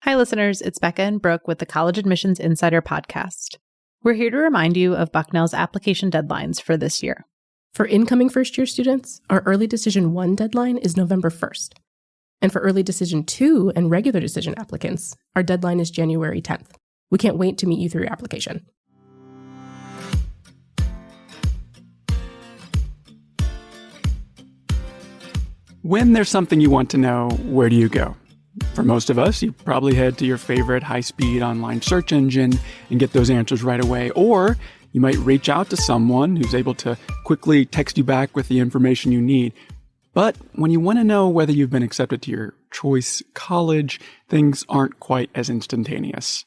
Hi, listeners. It's Becca and Brooke with the College Admissions Insider podcast. We're here to remind you of Bucknell's application deadlines for this year. For incoming first-year students, our Early Decision 1 deadline is November 1st. And for Early Decision 2 and Regular Decision applicants, our deadline is January 10th. We can't wait to meet you through your application. When there's something you want to know, where do you go? For most of us, you probably head to your favorite high-speed online search engine and get those answers right away. Or you might reach out to someone who's able to quickly text you back with the information you need. But when you want to know whether you've been accepted to your choice college, things aren't quite as instantaneous.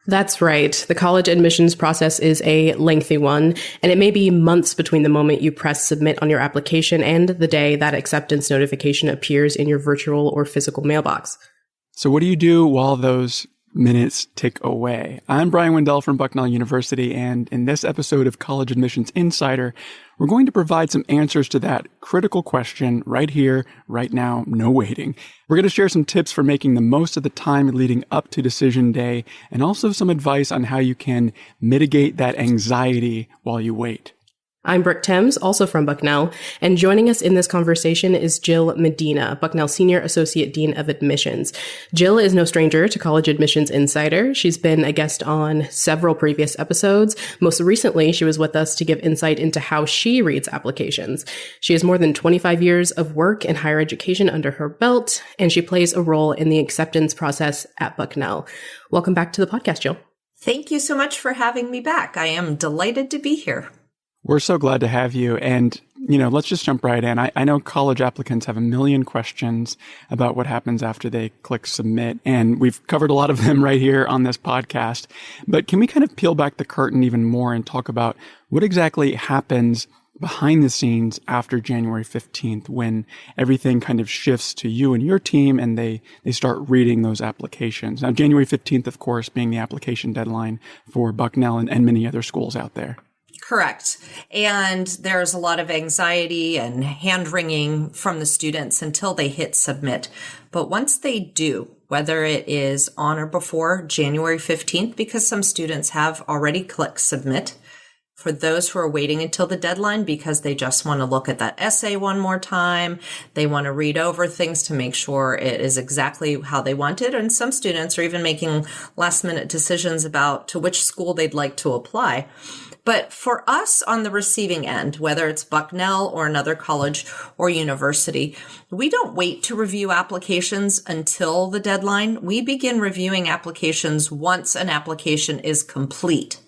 That's right. The college admissions process is a lengthy one, and it may be months between the moment you press submit on your application and the day that acceptance notification appears in your virtual or physical mailbox. So what do you do while those minutes tick away? I'm Brian Wendell from Bucknell University, and in this episode of College Admissions Insider, we're going to provide some answers to that critical question right here, right now, no waiting. We're going to share some tips for making the most of the time leading up to decision day, and also some advice on how you can mitigate that anxiety while you wait. I'm Brooke Thames, also from Bucknell, and joining us in this conversation is Jill Medina, Bucknell Senior Associate Dean of Admissions. Jill is no stranger to College Admissions Insider. She's been a guest on several previous episodes. Most recently, she was with us to give insight into how she reads applications. She has more than 25 years of work in higher education under her belt, and she plays a role in the acceptance process at Bucknell. Welcome back to the podcast, Jill. Thank you so much for having me back. I am delighted to be here. We're so glad to have you. And, let's just jump right in. I know college applicants have a million questions about what happens after they click submit. And we've covered a lot of them right here on this podcast. But can we kind of peel back the curtain even more and talk about what exactly happens behind the scenes after January 15th when everything kind of shifts to you and your team and they start reading those applications? Now, January 15th, of course, being the application deadline for Bucknell and many other schools out there. Correct. And there's a lot of anxiety and hand-wringing from the students until they hit submit. But once they do, whether it is on or before January 15th, because some students have already clicked submit, for those who are waiting until the deadline because they just want to look at that essay one more time, they want to read over things to make sure it is exactly how they want it. And some students are even making last-minute decisions about to which school they'd like to apply. But for us on the receiving end, whether it's Bucknell or another college or university, we don't wait to review applications until the deadline. We begin reviewing applications once an application is complete.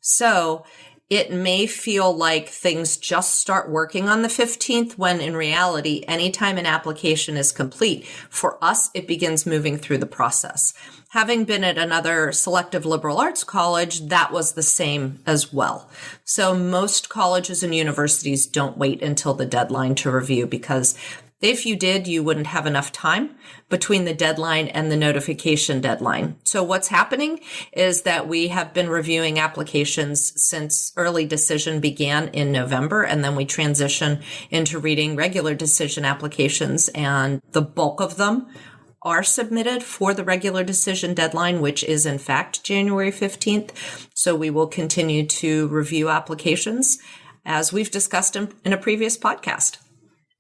So it may feel like things just start working on the 15th when in reality, anytime an application is complete, for us, it begins moving through the process. Having been at another selective liberal arts college, that was the same as well. So most colleges and universities don't wait until the deadline to review because if you did, you wouldn't have enough time between the deadline and the notification deadline. So what's happening is that we have been reviewing applications since early decision began in November, and then we transition into reading regular decision applications, and the bulk of them are submitted for the regular decision deadline, which is in fact January 15th. So we will continue to review applications as we've discussed in a previous podcast.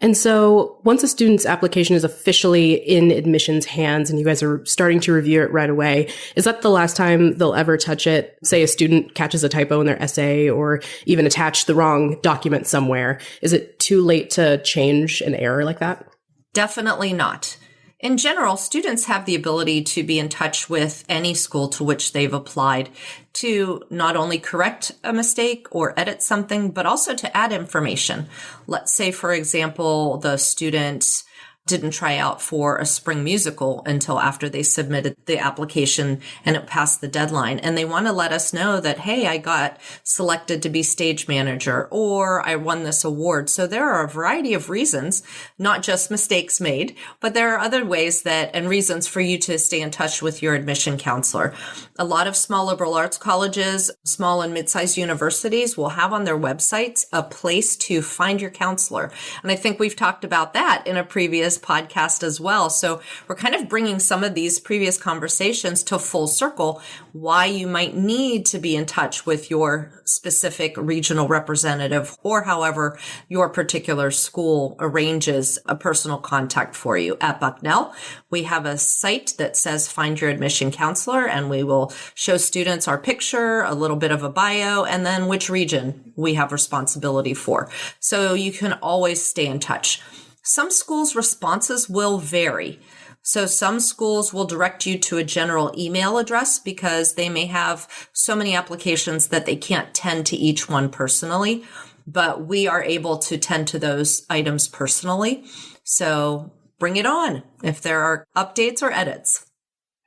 And so once a student's application is officially in admissions hands and you guys are starting to review it right away, is that the last time they'll ever touch it? Say a student catches a typo in their essay or even attach the wrong document somewhere. Is it too late to change an error like that? Definitely not. In general, students have the ability to be in touch with any school to which they've applied to not only correct a mistake or edit something, but also to add information. Let's say, for example, the student didn't try out for a spring musical until after they submitted the application and it passed the deadline. And they want to let us know that, hey, I got selected to be stage manager or I won this award. So there are a variety of reasons, not just mistakes made, but there are other ways that and reasons for you to stay in touch with your admission counselor. A lot of small liberal arts colleges, small and mid-sized universities will have on their websites a place to find your counselor. And I think we've talked about that in a previous this podcast as well. So we're kind of bringing some of these previous conversations to full circle, why you might need to be in touch with your specific regional representative or however your particular school arranges a personal contact for you. At Bucknell, we have a site that says Find Your Admission Counselor, and we will show students our picture, a little bit of a bio, and then which region we have responsibility for. So you can always stay in touch. Some schools' responses will vary. So some schools will direct you to a general email address because they may have so many applications that they can't tend to each one personally, but we are able to tend to those items personally. So bring it on if there are updates or edits.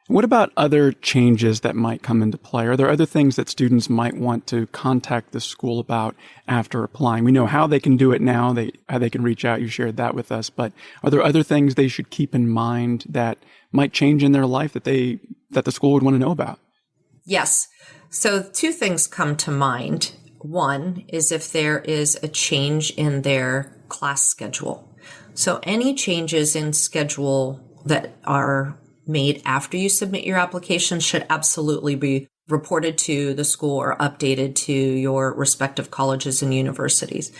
What about other changes that might come into play? Are there other things that students might want to contact the school about after applying? We know how they can do it now, how they can reach out. You shared that with us. But are there other things they should keep in mind that might change in their life that the school would want to know about? Yes. So two things come to mind. One is if there is a change in their class schedule. So any changes in schedule that are made after you submit your application should absolutely be reported to the school or updated to your respective colleges and universities.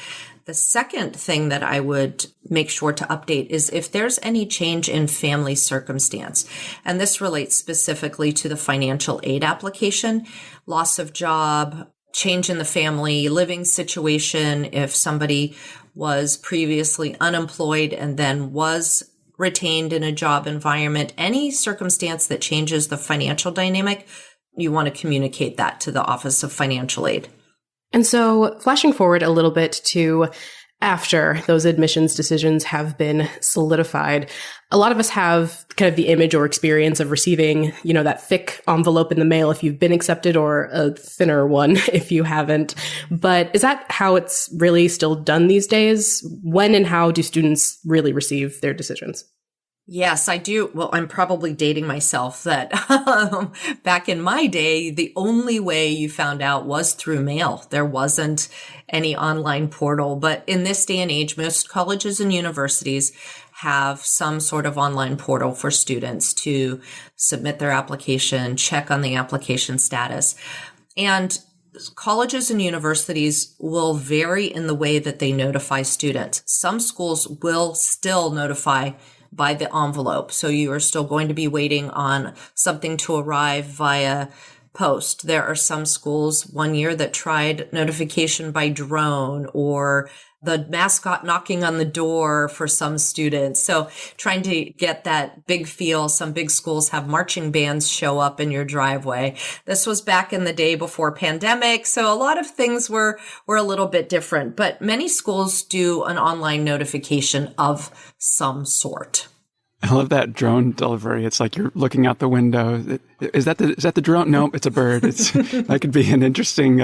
The second thing that I would make sure to update is if there's any change in family circumstance. And this relates specifically to the financial aid application, loss of job, change in the family living situation. If somebody was previously unemployed and then was retained in a job environment, any circumstance that changes the financial dynamic, you want to communicate that to the Office of Financial Aid. And so flashing forward a little bit to after those admissions decisions have been solidified, a lot of us have kind of the image or experience of receiving, that thick envelope in the mail if you've been accepted or a thinner one if you haven't. But is that how it's really still done these days? When and how do students really receive their decisions? Yes, I do. Well, I'm probably dating myself that back in my day, the only way you found out was through mail. There wasn't any online portal. But in this day and age, most colleges and universities have some sort of online portal for students to submit their application, check on the application status. And colleges and universities will vary in the way that they notify students. Some schools will still notify by the envelope. So you are still going to be waiting on something to arrive via post. There are some schools one year that tried notification by drone or the mascot knocking on the door for some students. So trying to get that big feel. Some big schools have marching bands show up in your driveway. This was back in the day before pandemic. So a lot of things were a little bit different, but many schools do an online notification of some sort. I love that drone delivery. It's like you're looking out the window. Is that the drone? No, it's a bird. That could be an interesting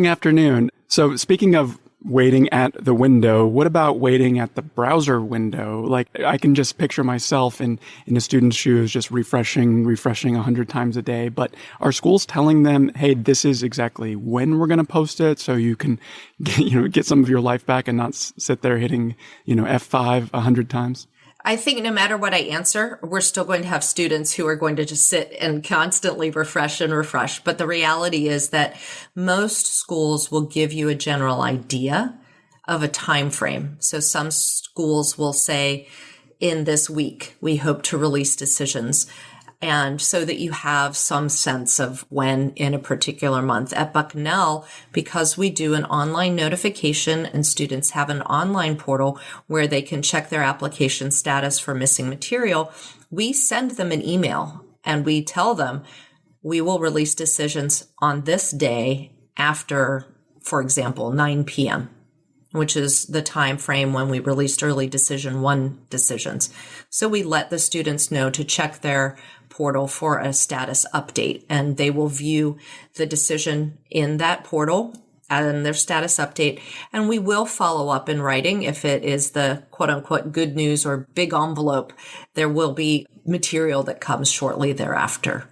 afternoon. So speaking of waiting at the window, what about waiting at the browser window? Like I can just picture myself in a student's shoes, just refreshing 100 times a day. But are schools telling them, hey, this is exactly when we're going to post it, so you can get some of your life back and not sit there hitting F5 100 times? I think no matter what I answer, we're still going to have students who are going to just sit and constantly refresh. But the reality is that most schools will give you a general idea of a time frame. So some schools will say, in this week, we hope to release decisions. And so that you have some sense of when in a particular month. At Bucknell, because we do an online notification and students have an online portal where they can check their application status for missing material, we send them an email and we tell them we will release decisions on this day after, for example, 9 p.m., which is the time frame when we released early decision 1 decisions. So we let the students know to check their portal for a status update, and they will view the decision in that portal and their status update. And we will follow up in writing if it is the quote unquote good news or big envelope. There will be material that comes shortly thereafter.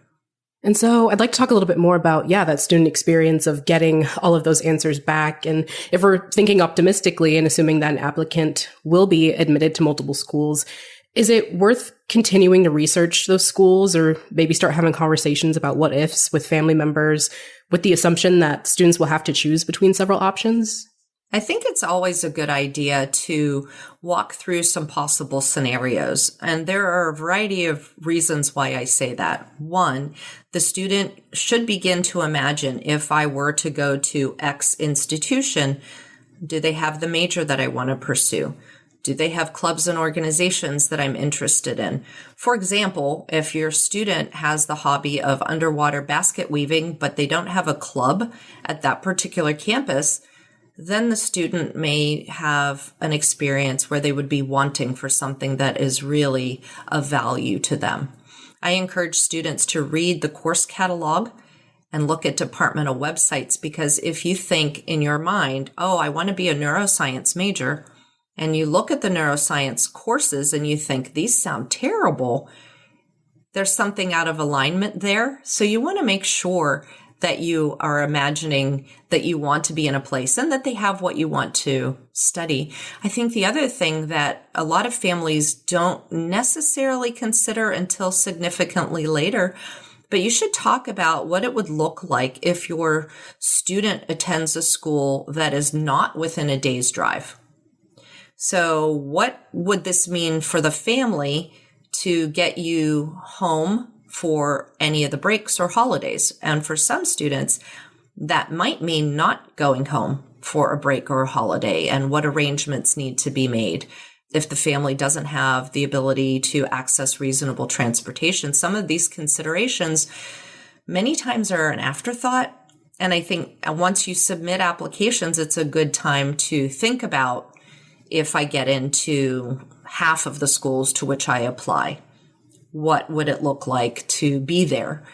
And so I'd like to talk a little bit more about, that student experience of getting all of those answers back. And if we're thinking optimistically and assuming that an applicant will be admitted to multiple schools, is it worth continuing to research those schools or maybe start having conversations about what ifs with family members with the assumption that students will have to choose between several options? I think it's always a good idea to walk through some possible scenarios. And there are a variety of reasons why I say that. One, the student should begin to imagine, if I were to go to X institution, do they have the major that I want to pursue? Do they have clubs and organizations that I'm interested in? For example, if your student has the hobby of underwater basket weaving, but they don't have a club at that particular campus, then the student may have an experience where they would be wanting for something that is really of value to them. I encourage students to read the course catalog and look at departmental websites, because if you think in your mind, oh, I want to be a neuroscience major, and you look at the neuroscience courses and you think these sound terrible, there's something out of alignment there. So you want to make sure that you are imagining that you want to be in a place and that they have what you want to study. I think the other thing that a lot of families don't necessarily consider until significantly later, but you should talk about what it would look like if your student attends a school that is not within a day's drive. So what would this mean for the family to get you home for any of the breaks or holidays? And for some students, that might mean not going home for a break or a holiday, and what arrangements need to be made. If the family doesn't have the ability to access reasonable transportation, some of these considerations many times are an afterthought. And I think once you submit applications, it's a good time to think about, if I get into half of the schools to which I apply, what would it look like to be there?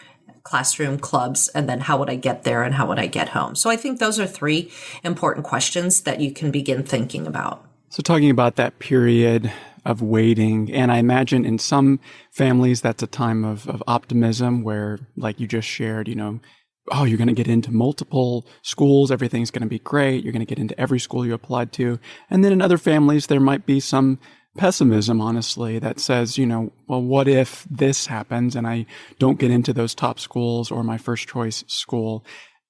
Classroom, clubs, and then how would I get there and how would I get home? So I think those are three important questions that you can begin thinking about. So talking about that period of waiting, and I imagine in some families that's a time of optimism where, like you just shared, oh, you're going to get into multiple schools, everything's going to be great, you're going to get into every school you applied to. And then in other families, there might be some pessimism, honestly, that says, well, what if this happens and I don't get into those top schools or my first choice school?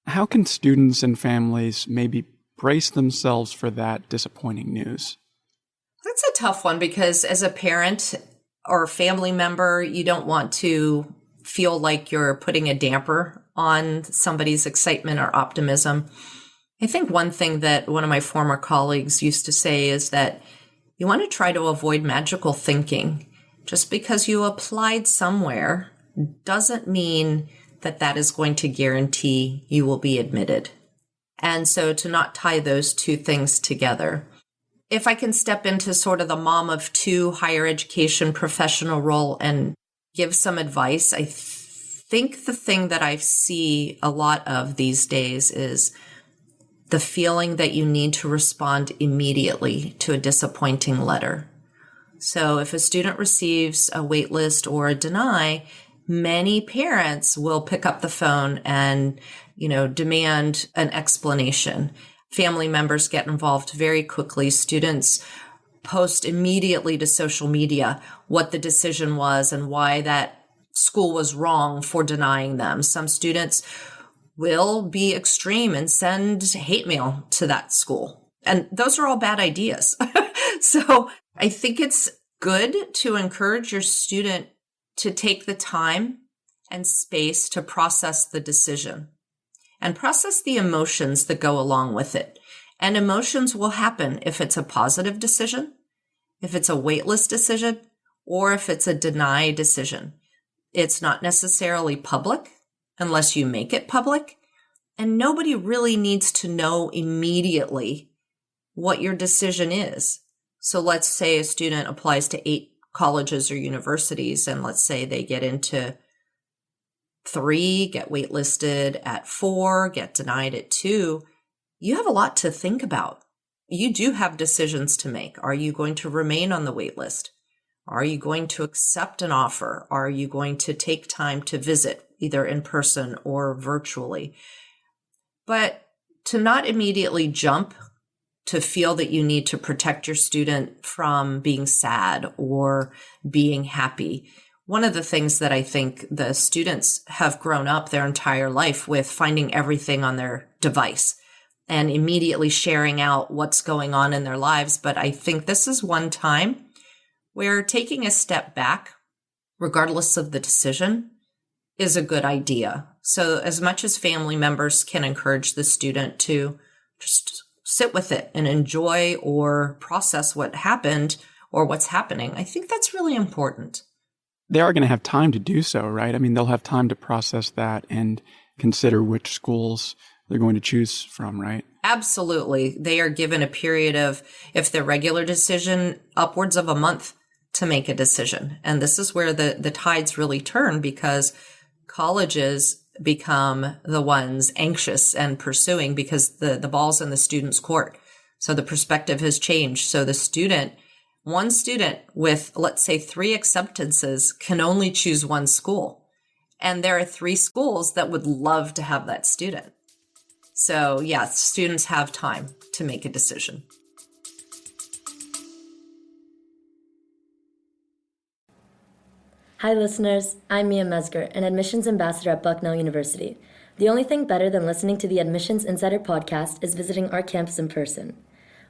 How can students and families maybe brace themselves for that disappointing news? That's a tough one, because as a parent or family member, you don't want to feel like you're putting a damper on somebody's excitement or optimism. I think one thing that one of my former colleagues used to say is that you want to try to avoid magical thinking. Just because you applied somewhere doesn't mean that that is going to guarantee you will be admitted. And so to not tie those two things together. If I can step into sort of the mom of two higher education professional role and give some advice, I think the thing that I see a lot of these days is the feeling that you need to respond immediately to a disappointing letter. So if a student receives a wait list or a deny, many parents will pick up the phone and, demand an explanation. Family members get involved very quickly. Students post immediately to social media what the decision was and why that school was wrong for denying them. Some students will be extreme and send hate mail to that school. And those are all bad ideas. So I think it's good to encourage your student to take the time and space to process the decision and process the emotions that go along with it. And emotions will happen if it's a positive decision, if it's a waitlist decision, or if it's a deny decision. It's not necessarily public unless you make it public. And nobody really needs to know immediately what your decision is. So let's say a student applies to 8 colleges or universities, and let's say they get into 3, get waitlisted at 4, get denied at 2. You have a lot to think about. You do have decisions to make. Are you going to remain on the waitlist? Are you going to accept an offer? Are you going to take time to visit? either in person or virtually. But to not immediately jump to feel that you need to protect your student from being sad or being happy. One of the things that I think the students have grown up their entire life with, finding everything on their device and immediately sharing out what's going on in their lives. But I think this is one time where taking a step back, regardless of the decision, is a good idea. So as much as family members can encourage the student to just sit with it and enjoy or process what happened or what's happening, I think that's really important. They are going to have time to do so, right? I mean, they'll have time to process that and consider which schools they're going to choose from, right? Absolutely. They are given a period of, if their regular decision, upwards of a month to make a decision. And this is where the tides really turn, because colleges become the ones anxious and pursuing because the ball's in the student's court. So the perspective has changed. So one student with, let's say, 3 acceptances can only choose one school. And there are 3 schools that would love to have that student. So yes, students have time to make a decision. Hi listeners, I'm Mia Mesger, an admissions ambassador at Bucknell University. The only thing better than listening to the Admissions Insider podcast is visiting our campus in person.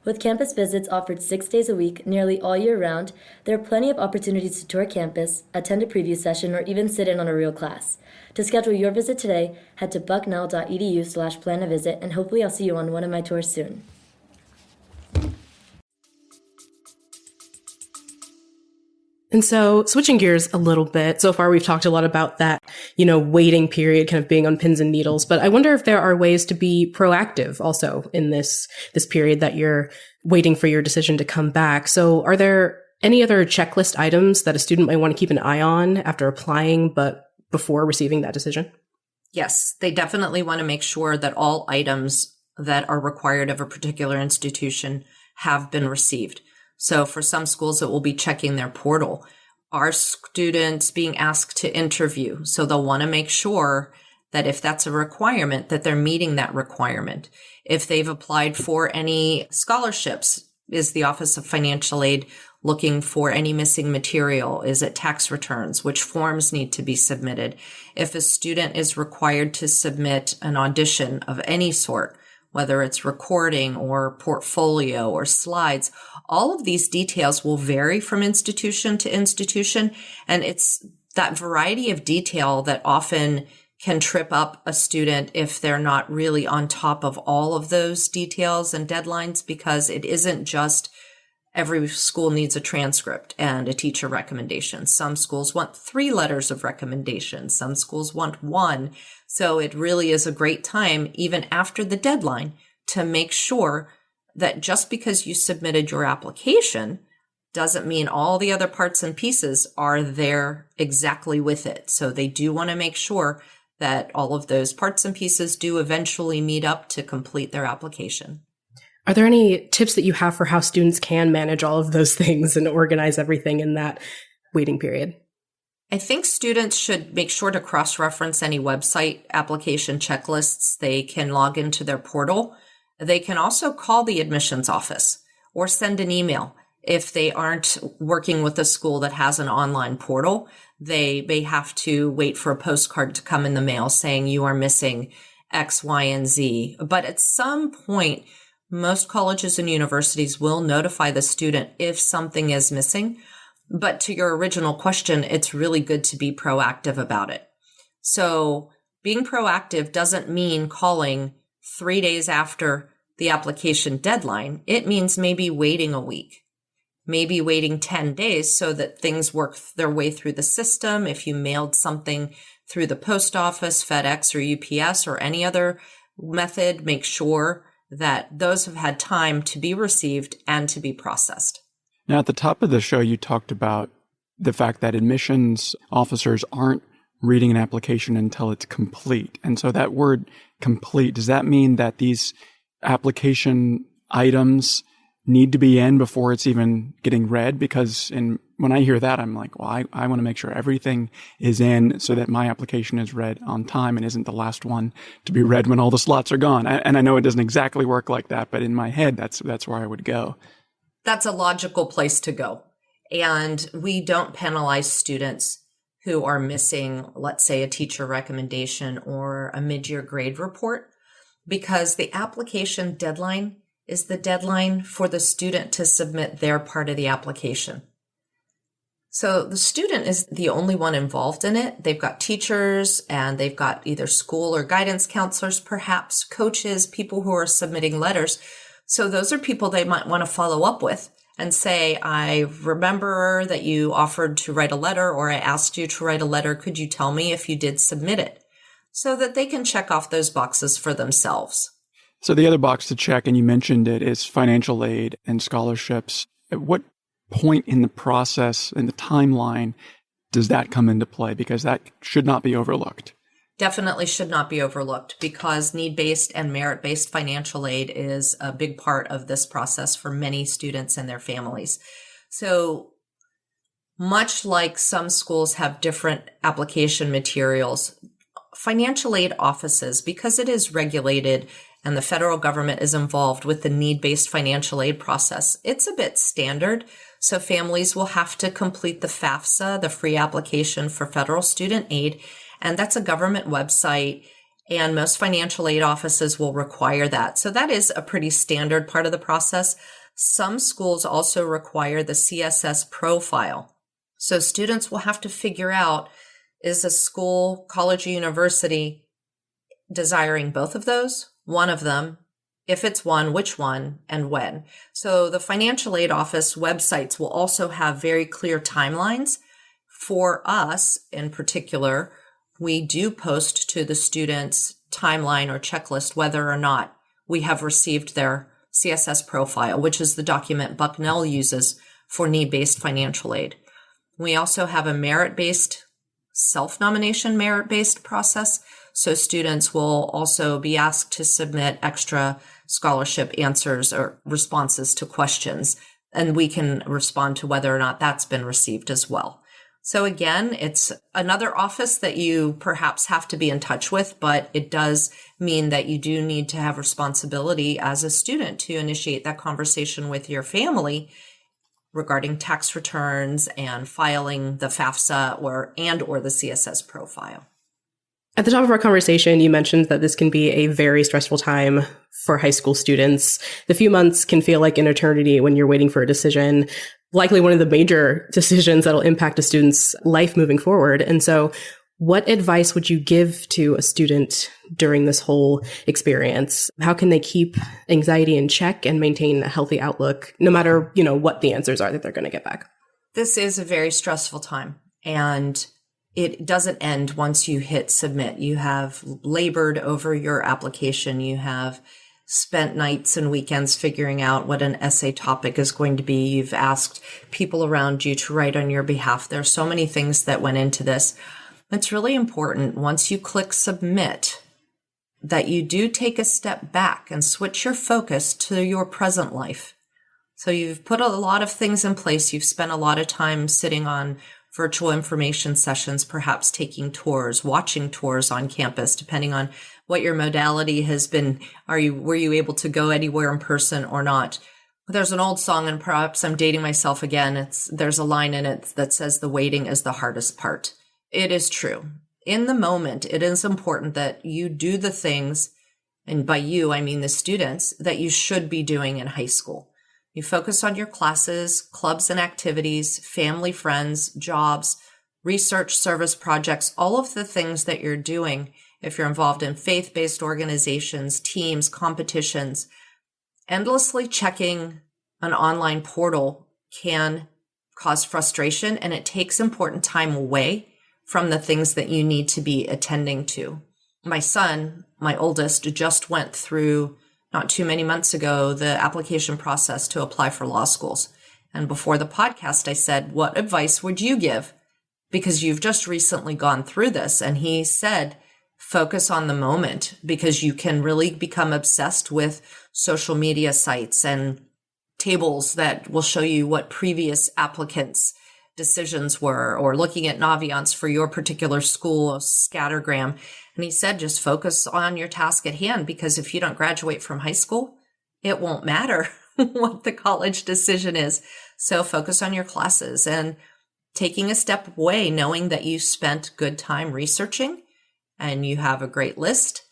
With campus visits offered 6 days a week, nearly all year round, there are plenty of opportunities to tour campus, attend a preview session, or even sit in on a real class. To schedule your visit today, head to bucknell.edu/plan-a-visit, and hopefully I'll see you on one of my tours soon. And so switching gears a little bit, so far we've talked a lot about that, waiting period, kind of being on pins and needles, but I wonder if there are ways to be proactive also in this period that you're waiting for your decision to come back. So are there any other checklist items that a student might want to keep an eye on after applying, but before receiving that decision? Yes, they definitely want to make sure that all items that are required of a particular institution have been received. So for some schools, it will be checking their portal. Are students being asked to interview? So they'll want to make sure that if that's a requirement, that they're meeting that requirement. If they've applied for any scholarships, is the Office of Financial Aid looking for any missing material? Is it tax returns? Which forms need to be submitted? If a student is required to submit an audition of any sort, whether it's recording or portfolio or slides, all of these details will vary from institution to institution. And it's that variety of detail that often can trip up a student if they're not really on top of all of those details and deadlines, because it isn't just every school needs a transcript and a teacher recommendation. Some schools want 3 letters of recommendation. Some schools want 1. So it really is a great time, even after the deadline, to make sure that just because you submitted your application doesn't mean all the other parts and pieces are there exactly with it. So they do want to make sure that all of those parts and pieces do eventually meet up to complete their application. Are there any tips that you have for how students can manage all of those things and organize everything in that waiting period? I think students should make sure to cross-reference any website application checklists. They can log into their portal. They can also call the admissions office or send an email. If they aren't working with a school that has an online portal, they may have to wait for a postcard to come in the mail saying you are missing X, Y, and Z. But at some point, most colleges and universities will notify the student if something is missing. But to your original question, it's really good to be proactive about it. So being proactive doesn't mean calling 3 days after the application deadline. It means maybe waiting a week, maybe waiting 10 days so that things work their way through the system. If you mailed something through the post office, FedEx or UPS or any other method, make sure that those have had time to be received and to be processed. Now, at the top of the show, you talked about the fact that admissions officers aren't reading an application until it's complete. And so that word complete, does that mean that these application items need to be in before it's even getting read? Because when I hear that, I'm like, well, I want to make sure everything is in so that my application is read on time and isn't the last one to be read when all the slots are gone. And I know it doesn't exactly work like that, but in my head, that's where I would go. That's a logical place to go. And we don't penalize students who are missing, let's say, a teacher recommendation or a mid-year grade report, because the application deadline is the deadline for the student to submit their part of the application. So the student is the only one involved in it. They've got teachers and they've got either school or guidance counselors, perhaps coaches, people who are submitting letters. So those are people they might want to follow up with and say, I remember that you offered to write a letter, or I asked you to write a letter. Could you tell me if you did submit it? So that they can check off those boxes for themselves. So the other box to check, and you mentioned it, is financial aid and scholarships. At what point in the process, in the timeline, does that come into play? Because that should not be overlooked. Definitely should not be overlooked, because need-based and merit-based financial aid is a big part of this process for many students and their families. So much like some schools have different application materials, financial aid offices, because it is regulated and the federal government is involved with the need-based financial aid process, it's a bit standard. So families will have to complete the FAFSA, the free application for federal student aid, and that's a government website, and most financial aid offices will require that. So that is a pretty standard part of the process. Some schools also require the CSS profile. So students will have to figure out, is a school, college, or university desiring both of those? One of them? If it's one, which one and when? So the financial aid office websites will also have very clear timelines. For us in particular, we do post to the students' timeline or checklist whether or not we have received their CSS profile, which is the document Bucknell uses for need-based financial aid. We also have a merit-based, self-nomination merit-based process. So students will also be asked to submit extra scholarship answers or responses to questions, and we can respond to whether or not that's been received as well. So again, it's another office that you perhaps have to be in touch with, but it does mean that you do need to have responsibility as a student to initiate that conversation with your family regarding tax returns and filing the FAFSA or the CSS profile. At the top of our conversation, you mentioned that this can be a very stressful time for high school students. The few months can feel like an eternity when you're waiting for a decision, likely one of the major decisions that'll impact a student's life moving forward. And so what advice would you give to a student during this whole experience? How can they keep anxiety in check and maintain a healthy outlook, no matter, what the answers are that they're going to get back? This is a very stressful time, and it doesn't end once you hit submit. You have labored over your application. You have spent nights and weekends figuring out what an essay topic is going to be. You've asked people around you to write on your behalf. There are so many things that went into this. It's really important once you click submit that you do take a step back and switch your focus to your present life. So you've put a lot of things in place. You've spent a lot of time sitting on virtual information sessions, perhaps taking tours, watching tours on campus, depending on what your modality has been. Were you able to go anywhere in person or not? There's an old song, and perhaps I'm dating myself again. There's a line in it that says the waiting is the hardest part. It is true. In the moment, it is important that you do the things, and by you, I mean the students, that you should be doing in high school. You focus on your classes, clubs and activities, family, friends, jobs, research, service projects, all of the things that you're doing. If you're involved in faith-based organizations, teams, competitions, endlessly checking an online portal can cause frustration, and it takes important time away from the things that you need to be attending to. My son, my oldest, just went through not too many months ago the application process to apply for law schools. And before the podcast, I said, what advice would you give? Because you've just recently gone through this. And he said, focus on the moment, because you can really become obsessed with social media sites and tables that will show you what previous applicants' decisions were, or looking at Naviance for your particular school, a scattergram. And he said, just focus on your task at hand, because if you don't graduate from high school, it won't matter what the college decision is. So focus on your classes and taking a step away, knowing that you spent good time researching and you have a great list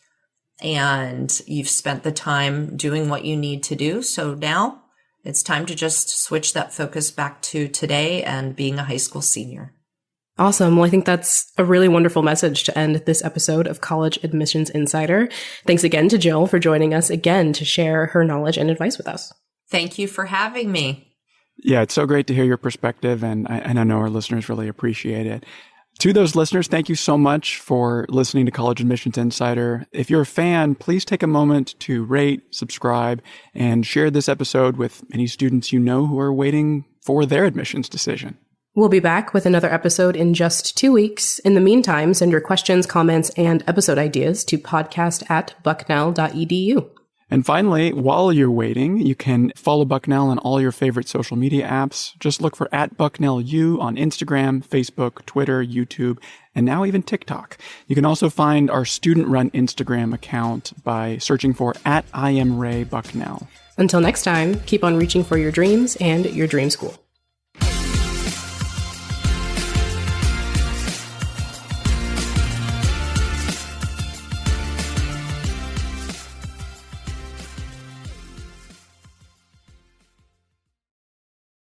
and you've spent the time doing what you need to do. So now it's time to just switch that focus back to today and being a high school senior. Awesome. Well, I think that's a really wonderful message to end this episode of College Admissions Insider. Thanks again to Jill for joining us again to share her knowledge and advice with us. Thank you for having me. Yeah, it's so great to hear your perspective, and I know our listeners really appreciate it. To those listeners, thank you so much for listening to College Admissions Insider. If you're a fan, please take a moment to rate, subscribe, and share this episode with any students you know who are waiting for their admissions decision. We'll be back with another episode in just 2 weeks. In the meantime, send your questions, comments, and episode ideas to podcast@bucknell.edu. And finally, while you're waiting, you can follow Bucknell on all your favorite social media apps. Just look for @BucknellU on Instagram, Facebook, Twitter, YouTube, and now even TikTok. You can also find our student-run Instagram account by searching for @IamRayBucknell. Until next time, keep on reaching for your dreams and your dream school.